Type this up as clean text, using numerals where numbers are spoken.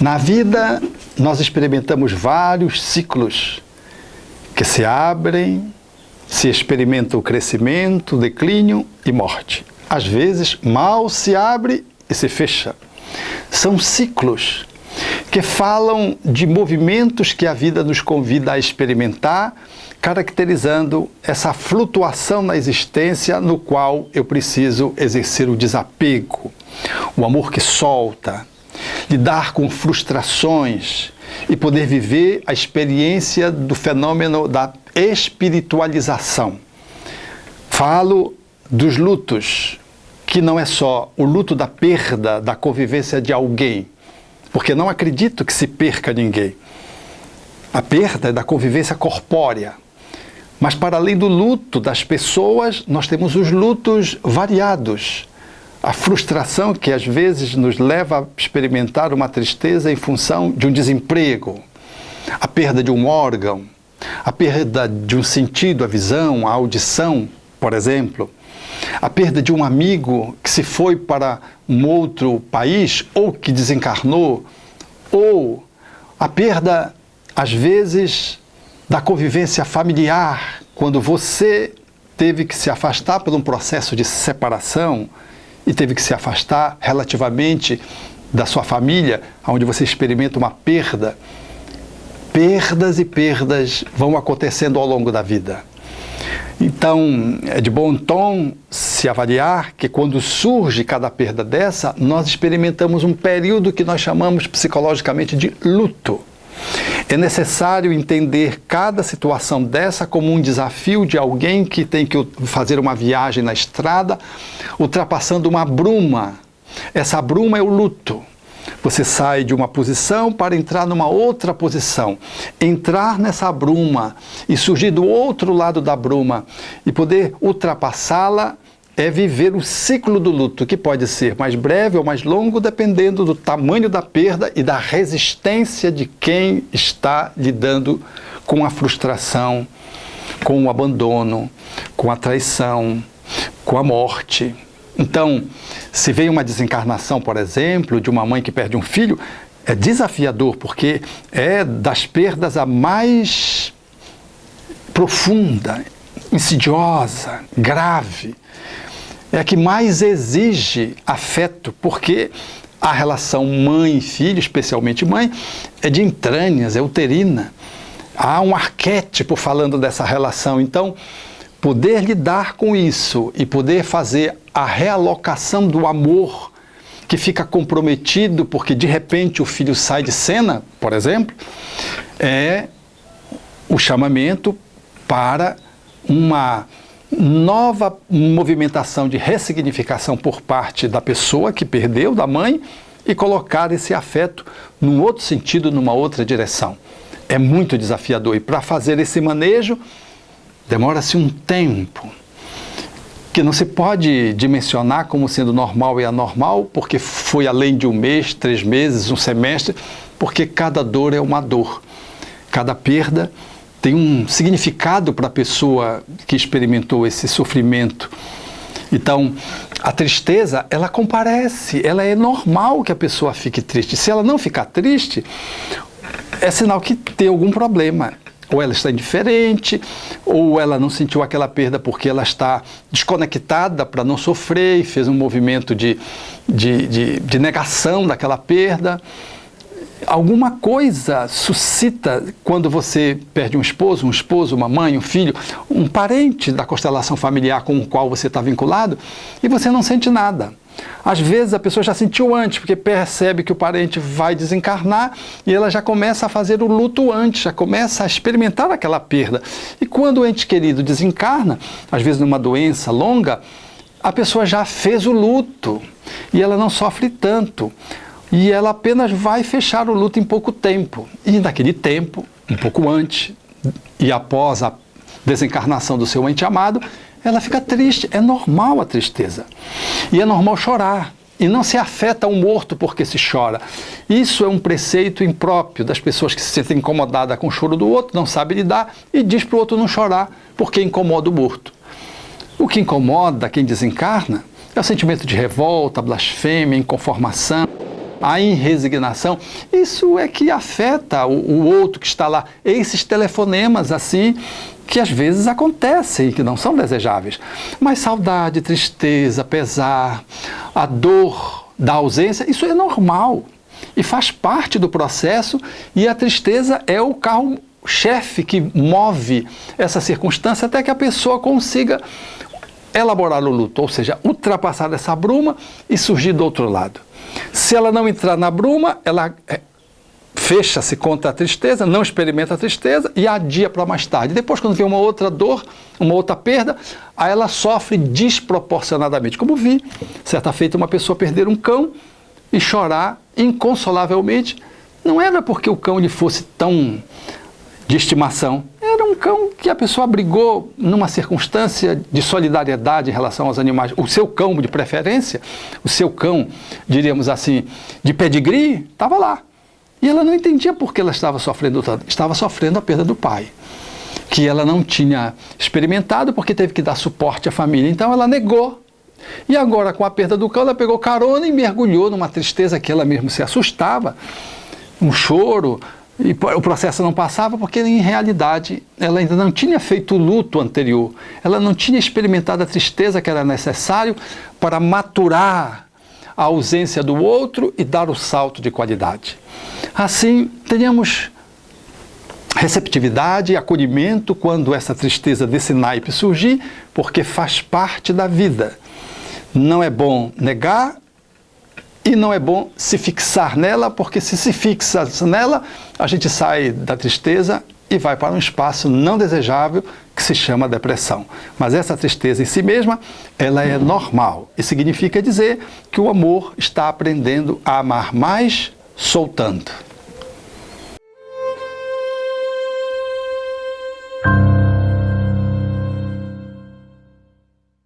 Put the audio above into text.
Na vida, nós experimentamos vários ciclos que se abrem, se experimenta o crescimento, o declínio e morte. Às vezes, mal se abre e se fecha. São ciclos que falam de movimentos que a vida nos convida a experimentar, caracterizando essa flutuação na existência no qual eu preciso exercer o desapego, o amor que solta, lidar com frustrações e poder viver a experiência do fenômeno da espiritualização. Falo dos lutos, que não é só o luto da perda, da convivência de alguém, porque não acredito que se perca ninguém. A perda é da convivência corpórea. Mas para além do luto das pessoas, nós temos os lutos variados. A frustração que às vezes nos leva a experimentar uma tristeza em função de um desemprego, a perda de um órgão, a perda de um sentido, a visão, a audição, por exemplo, a perda de um amigo que se foi para um outro país ou que desencarnou, ou a perda, às vezes, da convivência familiar, quando você teve que se afastar por um processo de separação e teve que se afastar relativamente da sua família, onde você experimenta uma perda. Perdas e perdas vão acontecendo ao longo da vida. Então, é de bom tom se avaliar que quando surge cada perda dessa, nós experimentamos um período que nós chamamos psicologicamente de luto. É necessário entender cada situação dessa como um desafio de alguém que tem que fazer uma viagem na estrada, ultrapassando uma bruma. Essa bruma é o luto. Você sai de uma posição para entrar numa outra posição. Entrar nessa bruma e surgir do outro lado da bruma e poder ultrapassá-la é viver o ciclo do luto, que pode ser mais breve ou mais longo, dependendo do tamanho da perda e da resistência de quem está lidando com a frustração, com o abandono, com a traição, com a morte. Então, se vem uma desencarnação, por exemplo, de uma mãe que perde um filho, é desafiador, porque é das perdas a mais profunda, insidiosa, grave. É a que mais exige afeto, porque a relação mãe e filho, especialmente mãe, é de entranhas, é uterina. Há um arquétipo falando dessa relação. Então, poder lidar com isso e poder fazer a realocação do amor que fica comprometido porque de repente o filho sai de cena, por exemplo, é o chamamento para uma nova movimentação de ressignificação por parte da pessoa que perdeu, da mãe, e colocar esse afeto num outro sentido, numa outra direção. É muito desafiador e para fazer esse manejo demora-se um tempo que não se pode dimensionar como sendo normal e anormal, porque foi além de um mês, 3 meses, um semestre, porque cada dor é uma dor. Cada perda tem um significado para a pessoa que experimentou esse sofrimento. Então, a tristeza, ela comparece, ela é normal que a pessoa fique triste. Se ela não ficar triste, é sinal que tem algum problema. Ou ela está indiferente, ou ela não sentiu aquela perda porque ela está desconectada para não sofrer e fez um movimento de negação daquela perda. Alguma coisa suscita quando você perde um esposo, uma mãe, um filho, um parente da constelação familiar com o qual você está vinculado e você não sente nada. Às vezes a pessoa já sentiu antes, porque percebe que o parente vai desencarnar e ela já começa a fazer o luto antes, já começa a experimentar aquela perda. E quando o ente querido desencarna, às vezes numa doença longa, a pessoa já fez o luto e ela não sofre tanto. E ela apenas vai fechar o luto em pouco tempo. E naquele tempo, um pouco antes e após a desencarnação do seu ente amado, ela fica triste. É normal a tristeza. E é normal chorar. E não se afeta um morto porque se chora. Isso é um preceito impróprio das pessoas que se sentem incomodadas com o choro do outro, não sabem lidar e diz para o outro não chorar porque incomoda o morto. O que incomoda quem desencarna é o sentimento de revolta, blasfêmia, inconformação, a inresignação. Isso é que afeta o outro que está lá. Esses telefonemas assim, que às vezes acontecem, que não são desejáveis. Mas saudade, tristeza, pesar, a dor da ausência, isso é normal e faz parte do processo, e a tristeza é o carro-chefe que move essa circunstância até que a pessoa consiga elaborar o luto, ou seja, ultrapassar essa bruma e surgir do outro lado. Se ela não entrar na bruma, ela fecha-se contra a tristeza, não experimenta a tristeza e adia para mais tarde. Depois, quando vem uma outra dor, uma outra perda, aí ela sofre desproporcionadamente. Como vi, certa feita, uma pessoa perder um cão e chorar inconsolavelmente. Não era porque o cão lhe fosse tão de estimação, era um cão que a pessoa abrigou numa circunstância de solidariedade em relação aos animais. O seu cão de preferência, o seu cão, diríamos assim, de pedigree, estava lá. E ela não entendia por que ela estava sofrendo tanto. Estava sofrendo a perda do pai, que ela não tinha experimentado porque teve que dar suporte à família. Então ela negou. E agora, com a perda do cão, ela pegou carona e mergulhou numa tristeza que ela mesma se assustava, um choro, e o processo não passava porque, em realidade, ela ainda não tinha feito o luto anterior. Ela não tinha experimentado a tristeza que era necessário para maturar a ausência do outro e dar o salto de qualidade. Assim, tenhamos receptividade e acolhimento quando essa tristeza desse naipe surgir, porque faz parte da vida. Não é bom negar e não é bom se fixar nela, porque se fixa nela, a gente sai da tristeza e vai para um espaço não desejável que se chama depressão. Mas essa tristeza em si mesma, ela é normal e significa dizer que o amor está aprendendo a amar mais, soltando.